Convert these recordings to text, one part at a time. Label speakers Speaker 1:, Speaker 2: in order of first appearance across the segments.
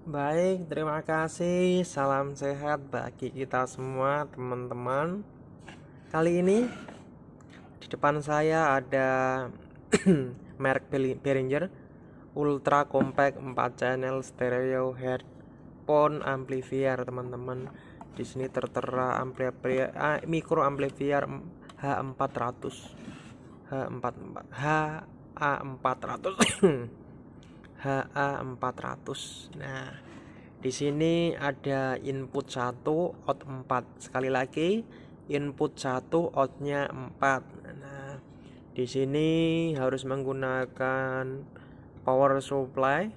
Speaker 1: Baik, terima kasih. Salam sehat bagi kita semua, teman-teman. Kali ini di depan saya ada merek Behringer Ultra Compact 4 channel stereo headphone amplifier, teman-teman. Di sini tertera amplifier micro amplifier H400 H44 HA400 HA400. Nah, di sini ada input 1, out 4. Sekali lagi, input 1, outnya 4. Nah, di sini harus menggunakan power supply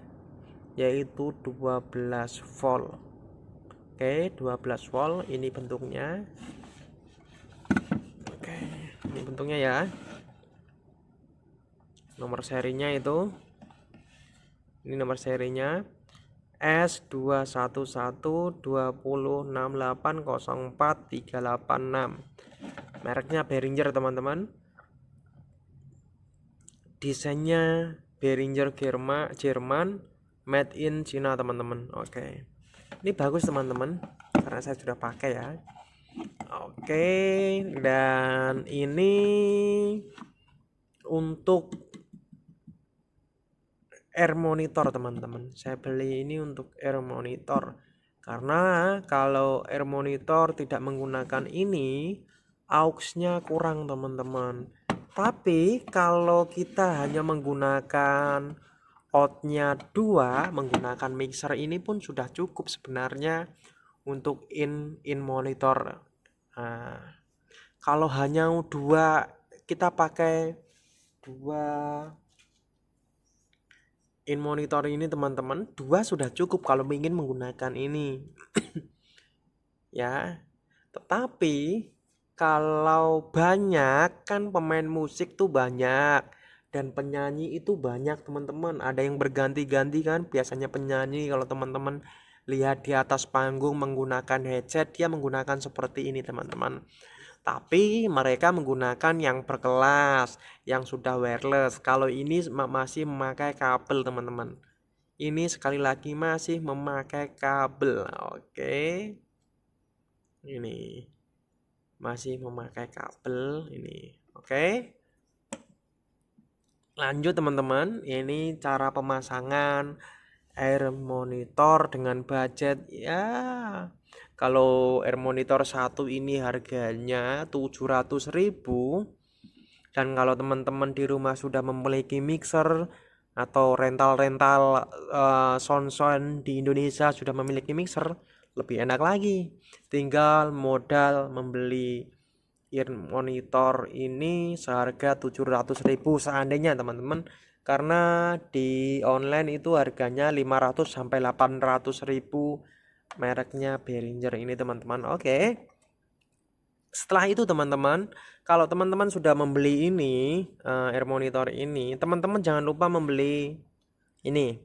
Speaker 1: yaitu 12 volt. Oke, 12 volt ini bentuknya. Oke, ini bentuknya ya. Nomor serinya itu. Ini nomor serinya S21120680436. Mereknya Behringer, teman-teman. Desainnya Behringer Jerman, made in China, teman-teman. Oke. Ini bagus, teman-teman, karena saya sudah pakai ya. Oke, dan ini untuk air monitor, teman-teman. Saya beli ini untuk air monitor karena kalau air monitor tidak menggunakan ini, auxnya kurang, teman-teman. Tapi kalau kita hanya menggunakan outnya 2, menggunakan mixer ini pun sudah cukup sebenarnya untuk in monitor. Nah, kalau hanya 2, kita pakai 2 in monitor ini, teman-teman, 2 sudah cukup kalau ingin menggunakan ini. Ya, tetapi kalau banyak kan pemain musik tuh banyak dan penyanyi itu banyak, teman-teman. Ada yang berganti-ganti kan, biasanya penyanyi kalau teman-teman lihat di atas panggung menggunakan headset, dia menggunakan seperti ini, teman-teman. Tapi mereka menggunakan yang berkelas, yang sudah wireless. Kalau ini masih memakai kabel, teman-teman. Ini sekali lagi masih memakai kabel. Oke. Ini masih memakai kabel ini. Oke. Lanjut, teman-teman. Ini cara pemasangan air monitor dengan budget ya. Kalau air monitor satu ini harganya 700.000. Dan kalau teman-teman di rumah sudah memiliki mixer atau rental-rental sound di Indonesia sudah memiliki mixer, lebih enak lagi. Tinggal modal membeli ear monitor ini seharga 700.000 seandainya, teman-teman. Karena di online itu harganya 500 sampai 800.000 mereknya Behringer ini, teman-teman. Oke. Setelah itu, teman-teman, kalau teman-teman sudah membeli ini air monitor ini, teman-teman jangan lupa membeli ini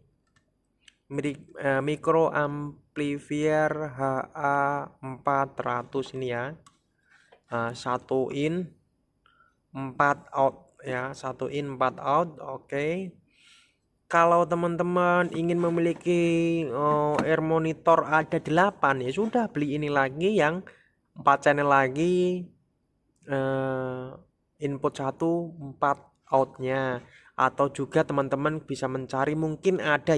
Speaker 1: micro amplifier HA400 ini ya. 1 in 4 out ya, 1 in 4 out. Oke. Kalau teman-teman ingin memiliki air monitor ada 8, ya sudah beli ini lagi yang 4 channel lagi, input 1, 4 outnya. Atau juga teman-teman bisa mencari, mungkin ada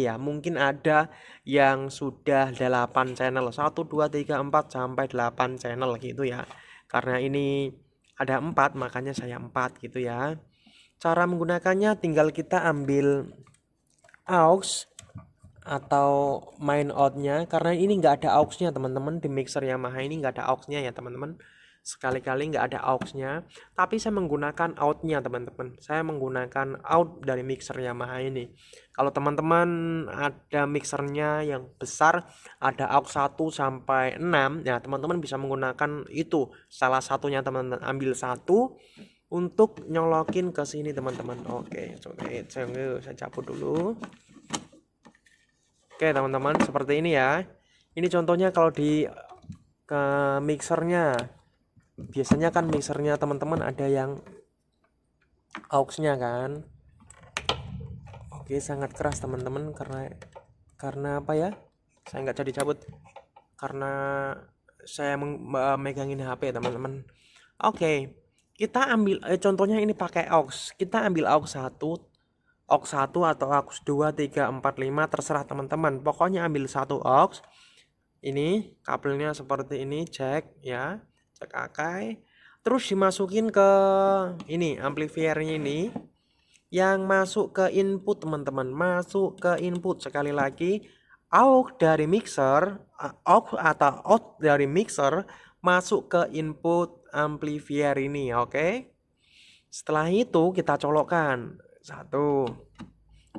Speaker 1: yang sudah 8 channel, 1 2 3 4 sampai 8 channel gitu ya. Karena ini ada 4, makanya saya 4 gitu ya. Cara menggunakannya tinggal kita ambil aux atau main outnya, karena ini nggak ada auxnya, teman-teman. Di mixer Yamaha ini nggak ada auxnya ya, teman-teman. Sekali-kali nggak ada auxnya, tapi saya menggunakan outnya, teman-teman. Saya menggunakan out dari mixer Yamaha ini. Kalau teman-teman ada mixernya yang besar, ada aux 1 sampai 6, ya teman-teman bisa menggunakan itu. Salah satunya teman-teman ambil satu untuk nyolokin ke sini, teman-teman. Oke, saya cabut dulu. Oke, teman-teman, seperti ini ya. Ini contohnya kalau di ke mixernya. Biasanya kan mixernya teman-teman ada yang auxnya kan. Oke, sangat keras, teman-teman, karena apa ya? Saya nggak jadi cabut karena saya megangin HP teman-teman. Oke, kita ambil contohnya ini pakai aux. Kita ambil aux 1 atau aux 2, 3, 4, 5 terserah teman-teman. Pokoknya ambil satu aux. Ini kabelnya seperti ini, jack ya, jack akai. Terus dimasukin ke ini amplifiernya ini yang masuk ke input teman-teman, masuk ke input. Sekali lagi, aux dari mixer, aux atau out dari mixer masuk ke input amplifier ini, oke. Setelah itu kita colokkan satu.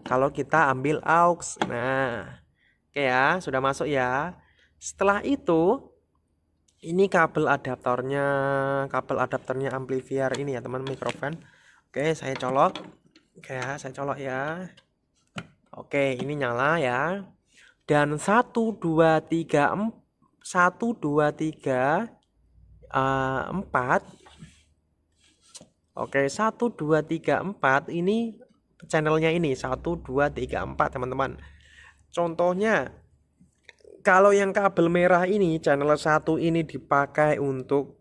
Speaker 1: Kalau kita ambil aux, nah, oke ya, sudah masuk ya. Setelah itu, ini kabel adaptornya amplifier ini ya teman, mikrofon. Oke, saya colok. Oke ya, saya colok ya. Oke, ini nyala ya. Dan 1 2 3 4 Oke, 1 2 3 4 ini channelnya ini 1 2 3 4 teman-teman. Contohnya kalau yang kabel merah ini channel 1 ini dipakai untuk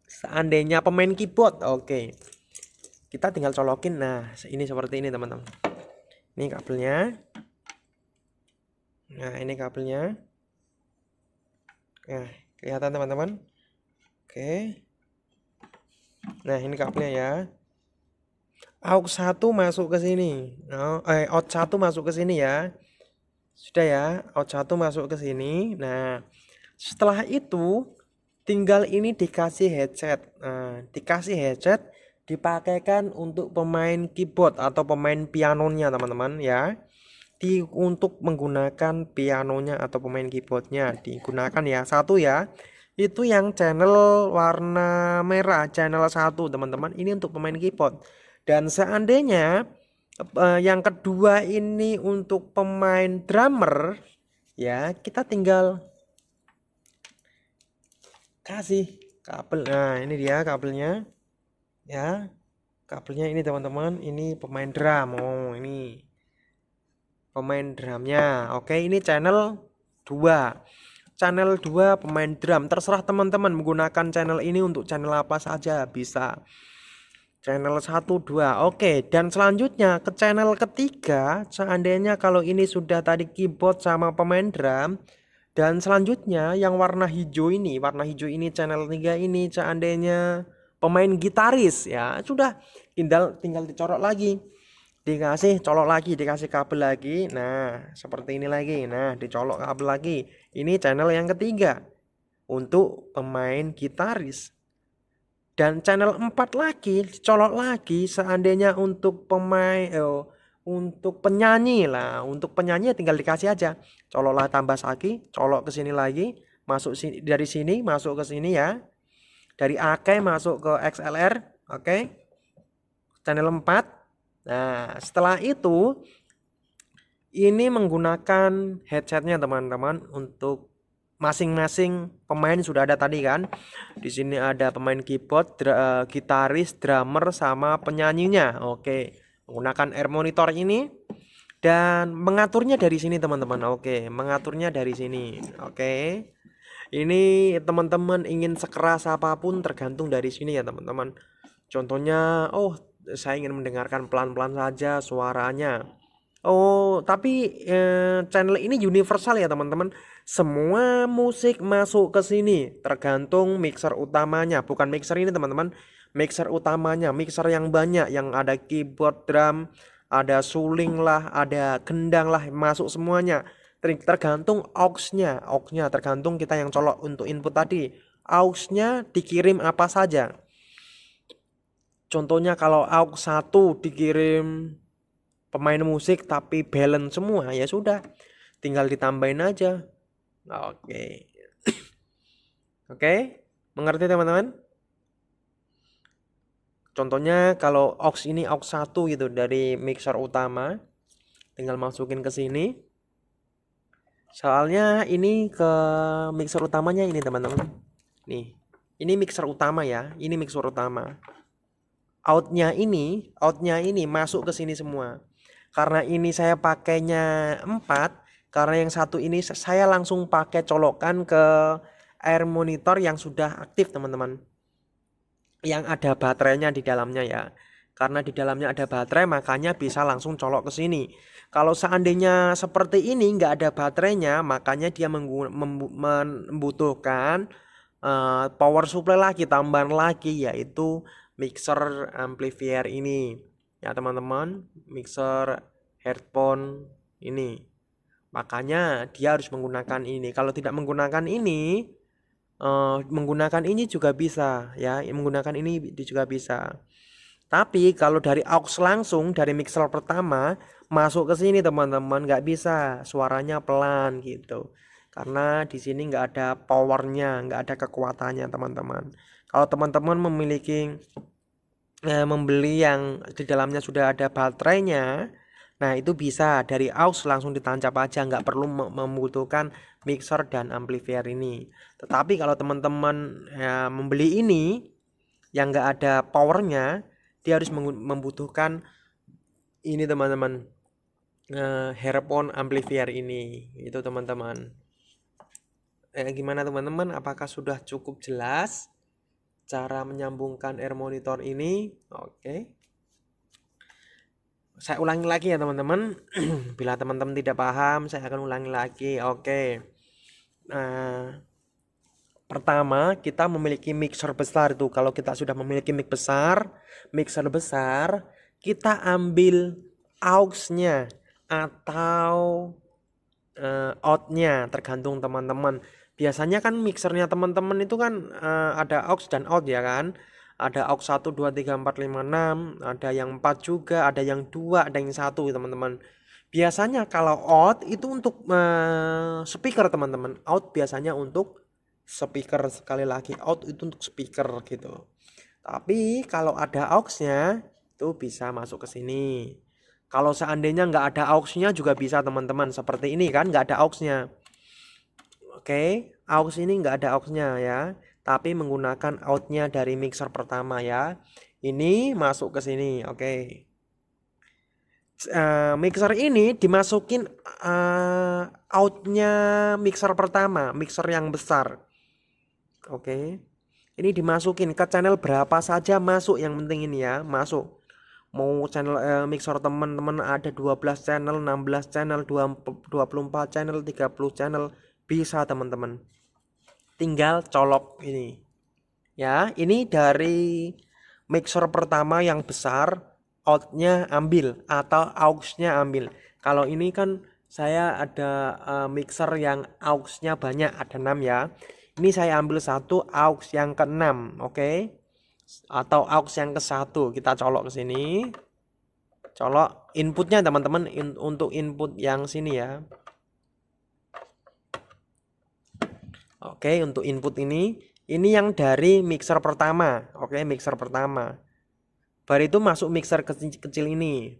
Speaker 1: seandainya pemain keyboard. Oke. Kita tinggal colokin. Nah, ini seperti ini teman-teman. Ini kabelnya. Nah, ini kabelnya. Nah, kelihatan teman-teman. Oke. Nah, ini kabelnya ya. Aux 1 masuk ke sini. Out 1 masuk ke sini ya. Sudah ya, out 1 masuk ke sini. Nah, setelah itu tinggal ini dikasih headset. Nah, dikasih headset dipakaikan untuk pemain keyboard atau pemain pianonya teman-teman ya. Untuk menggunakan pianonya atau pemain keyboardnya digunakan ya. Satu ya. Itu yang channel warna merah, channel 1 teman-teman. Ini untuk pemain keyboard. Dan seandainya yang kedua ini untuk pemain drummer ya, kita tinggal kasih kabel. Nah, ini dia kabelnya. Ya. Kabelnya ini teman-teman, ini pemain drum. Oh, ini pemain drumnya. Oke, ini channel 2. Channel 2 pemain drum. Terserah teman-teman menggunakan channel ini untuk channel apa saja bisa. Channel 1 2. Oke, dan selanjutnya ke channel ketiga, seandainya kalau ini sudah tadi keyboard sama pemain drum, dan selanjutnya yang warna hijau ini channel 3 ini seandainya pemain gitaris ya, sudah tinggal dicolok lagi. Dikasih colok lagi, dikasih kabel lagi. Nah, seperti ini lagi. Nah, dicolok kabel lagi. Ini channel yang ketiga untuk pemain gitaris. Dan channel 4 lagi dicolok lagi seandainya untuk untuk penyanyi lah. Untuk penyanyi tinggal dikasih aja. Coloklah tambah lagi, colok ke sini lagi, masuk sini, dari sini masuk ke sini ya. Dari AK masuk ke XLR, oke. Channel 4. Nah, setelah itu ini menggunakan headsetnya teman-teman untuk masing-masing pemain sudah ada tadi kan. Di sini ada pemain keyboard, gitaris, drummer sama penyanyinya. Oke, menggunakan air monitor ini dan mengaturnya dari sini teman-teman. Oke, mengaturnya dari sini. Oke. Ini teman-teman ingin sekeras apapun tergantung dari sini ya teman-teman. Contohnya, saya ingin mendengarkan pelan-pelan saja suaranya. Tapi channel ini universal ya teman-teman. Semua musik masuk ke sini tergantung mixer utamanya. Bukan mixer ini teman-teman, mixer utamanya, mixer yang banyak, yang ada keyboard, drum, ada suling lah, ada gendang lah, masuk semuanya. Tergantung aux-nya tergantung kita yang colok untuk input tadi. Aux-nya dikirim apa saja. Contohnya kalau aux 1 dikirim pemain musik tapi balance semua, ya sudah, tinggal ditambahin aja. Oke. Oke, mengerti teman-teman? Contohnya kalau aux ini aux 1 gitu dari mixer utama, tinggal masukin ke sini. Soalnya ini ke mixer utamanya ini teman-teman. Nih, ini mixer utama ya, ini mixer utama. Outnya ini masuk ke sini semua. Karena ini saya pakainya 4, Karena yang satu ini saya langsung pakai colokan ke air monitor yang sudah aktif teman-teman, yang ada baterainya di dalamnya ya. Karena di dalamnya ada baterai makanya bisa langsung colok ke sini. Kalau seandainya seperti ini nggak ada baterainya, makanya dia membutuhkan power supply lagi, tambahan lagi, yaitu mixer amplifier ini ya teman-teman, mixer headphone ini. Makanya dia harus menggunakan ini. Kalau tidak menggunakan ini, menggunakan ini juga bisa ya, menggunakan ini juga bisa. Tapi kalau dari aux langsung dari mixer pertama masuk ke sini teman-teman, nggak bisa, suaranya pelan gitu. Karena di sini nggak ada powernya, nggak ada kekuatannya teman-teman. Kalau teman-teman memiliki membeli yang di dalamnya sudah ada baterainya, nah itu bisa dari aux langsung ditancap aja, nggak perlu membutuhkan mixer dan amplifier ini. Tetapi kalau teman-teman ya, membeli ini yang nggak ada powernya, dia harus membutuhkan ini teman-teman, headphone amplifier ini itu teman-teman. Gimana teman-teman, apakah sudah cukup jelas cara menyambungkan air monitor ini? Oke, saya ulangi lagi ya teman-teman. Bila teman-teman tidak paham, saya akan ulangi lagi. Oke, pertama kita memiliki mixer besar itu. Kalau kita sudah memiliki mixer besar, kita ambil aux-nya atau out-nya, tergantung teman-teman. Biasanya kan mixernya teman-teman itu kan ada aux dan out ya kan. Ada aux 1, 2, 3, 4, 5, 6, ada yang 4 juga, ada yang 2, ada yang 1 teman-teman. Biasanya kalau out itu untuk speaker teman-teman. Out biasanya untuk speaker, sekali lagi out itu untuk speaker gitu. Tapi kalau ada aux-nya itu bisa masuk ke sini. Kalau seandainya nggak ada aux-nya juga bisa teman-teman, seperti ini kan nggak ada aux-nya. Oke, aux ini nggak ada aux-nya ya, tapi menggunakan out-nya dari mixer pertama ya. Ini masuk ke sini, oke. Mixer ini dimasukin out-nya mixer pertama, mixer yang besar. Oke, ini dimasukin ke channel berapa saja masuk, yang penting ini ya masuk. Mau channel mixer teman-teman ada 12 channel, 16 channel, 24 channel, 30 channel, bisa teman-teman. Tinggal colok ini. Ya, ini dari mixer pertama yang besar, out-nya ambil atau aux-nya ambil. Kalau ini kan saya ada mixer yang aux-nya banyak, ada 6 ya. Ini saya ambil satu aux yang ke-6, oke? Atau aux yang ke-1, kita colok ke sini. Colok inputnya teman-teman, untuk input yang sini ya. Oke, untuk input ini yang dari mixer pertama. Oke, mixer pertama. Baru itu masuk mixer kecil ini.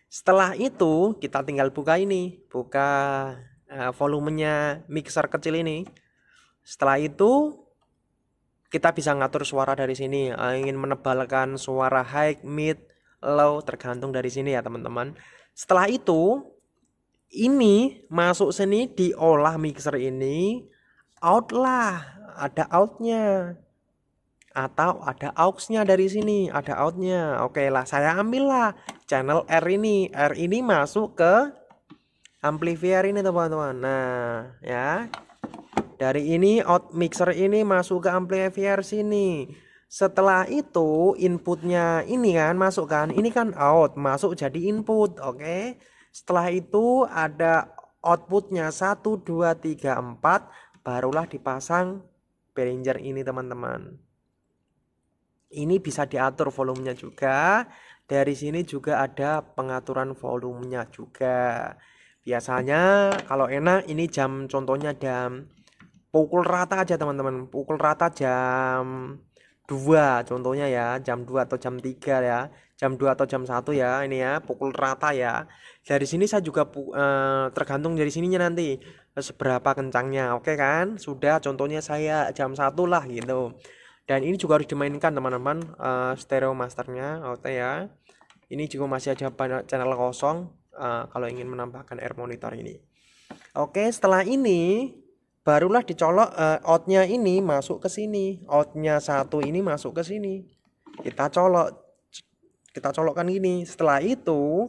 Speaker 1: Setelah itu kita tinggal buka ini, buka volumenya mixer kecil ini. Setelah itu kita bisa ngatur suara dari sini. Ingin menebalkan suara high, mid, low, tergantung dari sini ya teman-teman. Setelah itu ini masuk sini, diolah mixer ini, out lah, ada outnya atau ada aux-nya dari sini, ada outnya. Oke lah, saya ambil lah channel R ini. R ini masuk ke amplifier ini teman-teman. Nah ya, dari ini out mixer ini masuk ke amplifier sini. Setelah itu inputnya ini kan masuk kan, ini kan out, masuk jadi input. Oke, setelah itu ada outputnya 1, 2, 3, 4, barulah dipasang Behringer ini teman-teman. Ini bisa diatur volumenya juga. Dari sini juga ada pengaturan volumenya juga. Biasanya kalau enak ini jam, contohnya jam pukul rata aja teman-teman, pukul rata jam 2 contohnya ya, jam 2 atau jam 3 ya, jam 2 atau jam 1 ya, ini ya pukul rata ya. Dari sini saya juga tergantung dari sininya nanti seberapa kencangnya. Oke kan, sudah, contohnya saya jam 1 lah gitu. Dan ini juga harus dimainkan teman-teman, stereo masternya. Oke ya, ini juga masih ada channel kosong kalau ingin menambahkan air monitor ini. Oke, setelah ini barulah dicolok outnya ini masuk ke sini. Outnya satu ini masuk ke sini. Kita colok, kita colokkan gini. Setelah itu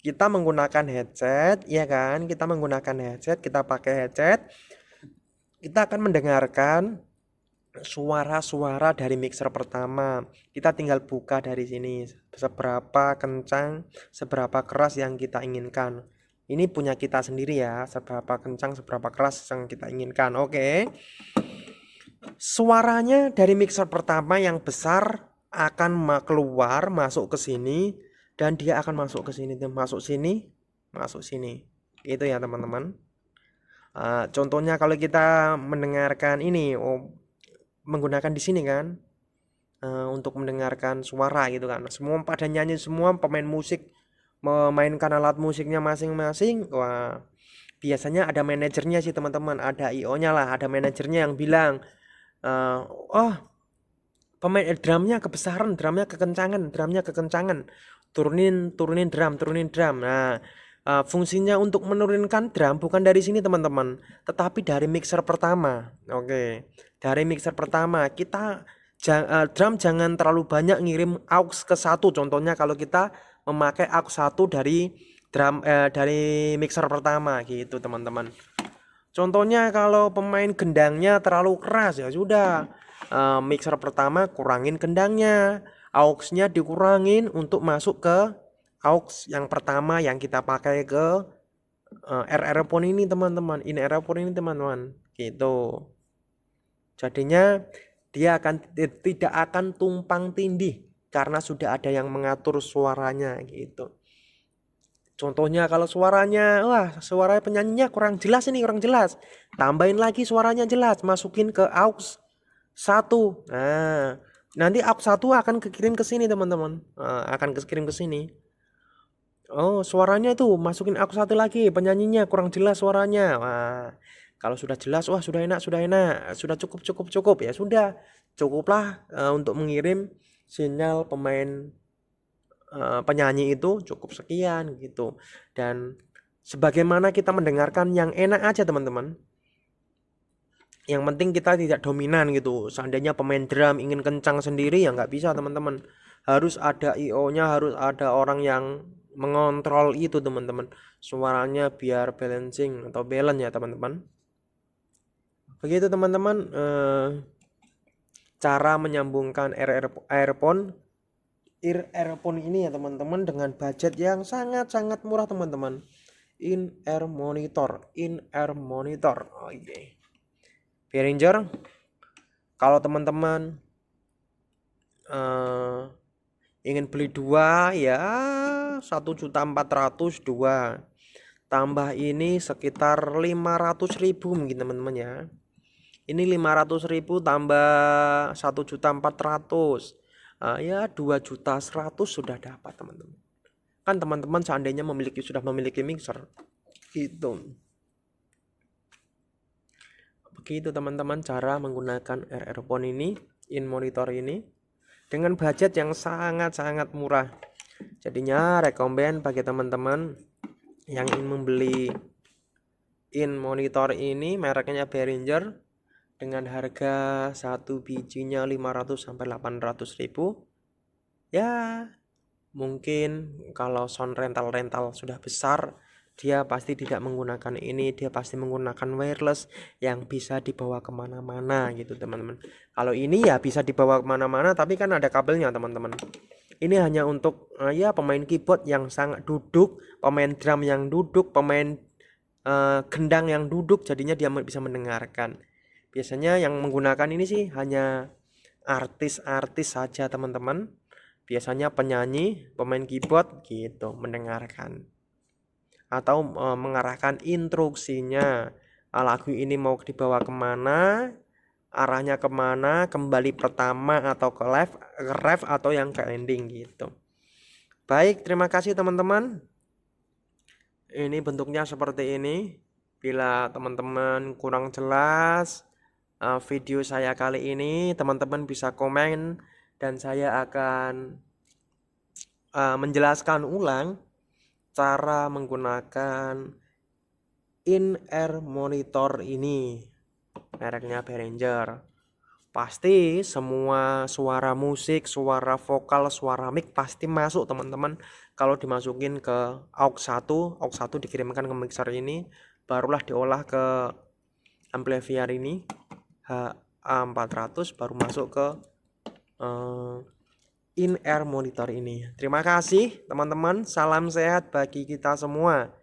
Speaker 1: kita menggunakan headset, ya kan? Kita menggunakan headset, kita pakai headset. Kita akan mendengarkan suara-suara dari mixer pertama. Kita tinggal buka dari sini seberapa kencang, seberapa keras yang kita inginkan. Ini punya kita sendiri ya, seberapa kencang, seberapa keras yang kita inginkan. Oke. Suaranya dari mixer pertama yang besar akan keluar masuk ke sini dan dia akan masuk ke sini, masuk sini, masuk sini. Itu ya teman-teman. Contohnya kalau kita mendengarkan ini, menggunakan di sini kan, untuk mendengarkan suara gitu kan. Semua pada nyanyi, semua pemain musik memainkan alat musiknya masing-masing. Wah, biasanya ada manajernya sih teman-teman, ada IO-nya lah, ada manajernya yang bilang, oh pemain drumnya kebesaran, drumnya kekencangan, turunin drum. Nah, fungsinya untuk menurunkan drum bukan dari sini teman-teman, tetapi dari mixer pertama. Oke, dari mixer pertama kita drum jangan terlalu banyak ngirim aux ke satu. Contohnya kalau kita memakai aux satu dari drum dari mixer pertama gitu teman-teman. Contohnya kalau pemain gendangnya terlalu keras, ya sudah, mixer pertama kurangin gendangnya, aux-nya dikurangin untuk masuk ke aux yang pertama yang kita pakai ke RR-phone ini teman-teman, in RR-phone ini teman-teman, gitu. Jadinya dia tidak akan tumpang tindih karena sudah ada yang mengatur suaranya gitu. Contohnya kalau suaranya, wah suara penyanyinya kurang jelas ini, kurang jelas, tambahin lagi suaranya jelas, masukin ke aux satu. Nah, nanti aux satu akan kekirim ke sini teman-teman, akan kekirim ke sini. Oh, suaranya itu masukin aux satu lagi, penyanyinya kurang jelas suaranya. Wah, kalau sudah jelas, wah sudah enak, sudah cukup ya sudah, cukuplah untuk mengirim sinyal pemain penyanyi itu cukup sekian gitu. Dan sebagaimana kita mendengarkan yang enak aja teman-teman. Yang penting kita tidak dominan gitu. Seandainya pemain drum ingin kencang sendiri ya nggak bisa teman-teman. Harus ada IO-nya, harus ada orang yang mengontrol itu teman-teman. Suaranya biar balancing atau balance ya teman-teman. Begitu teman-teman, cara menyambungkan earphone ini ya teman-teman dengan budget yang sangat-sangat murah teman-teman. In-ear monitor. Oh iya. Behringer, kalau teman-teman ingin beli dua ya 1.400.000 dua. Tambah ini sekitar 500.000 mungkin teman-teman ya. Ini 500.000 tambah 1.400.000. Ya 2.100.000 sudah dapat teman-teman. Kan teman-teman seandainya sudah memiliki mixer gitu. Begitu teman-teman cara menggunakan earphone ini, in monitor ini dengan budget yang sangat-sangat murah. Jadinya rekomen bagi teman-teman yang ingin membeli in monitor ini, mereknya Behringer, dengan harga satu bijinya 500 sampai 800.000. Ya, mungkin kalau sound rental sudah besar, dia pasti tidak menggunakan ini, dia pasti menggunakan wireless yang bisa dibawa kemana-mana gitu teman-teman. Kalau ini ya bisa dibawa kemana-mana tapi kan ada kabelnya teman-teman. Ini hanya untuk ya pemain keyboard yang sangat duduk, pemain drum yang duduk, pemain gendang yang duduk, jadinya dia bisa mendengarkan. Biasanya yang menggunakan ini sih hanya artis-artis saja teman-teman. Biasanya penyanyi, pemain keyboard gitu mendengarkan atau mengarahkan instruksinya, lagu ini mau dibawa kemana, arahnya kemana, kembali pertama atau ke ref atau yang ke ending gitu. Baik, terima kasih teman-teman. Ini bentuknya seperti ini. Bila teman-teman kurang jelas video saya kali ini, teman-teman bisa komen dan saya akan menjelaskan ulang cara menggunakan in-ear monitor ini, mereknya Behringer. Pasti semua suara musik, suara vokal, suara mic pasti masuk teman-teman. Kalau dimasukin ke aux 1 dikirimkan ke mixer ini, barulah diolah ke amplifier ini HA400, baru masuk ke in-ear monitor ini. Terima kasih teman-teman, salam sehat bagi kita semua.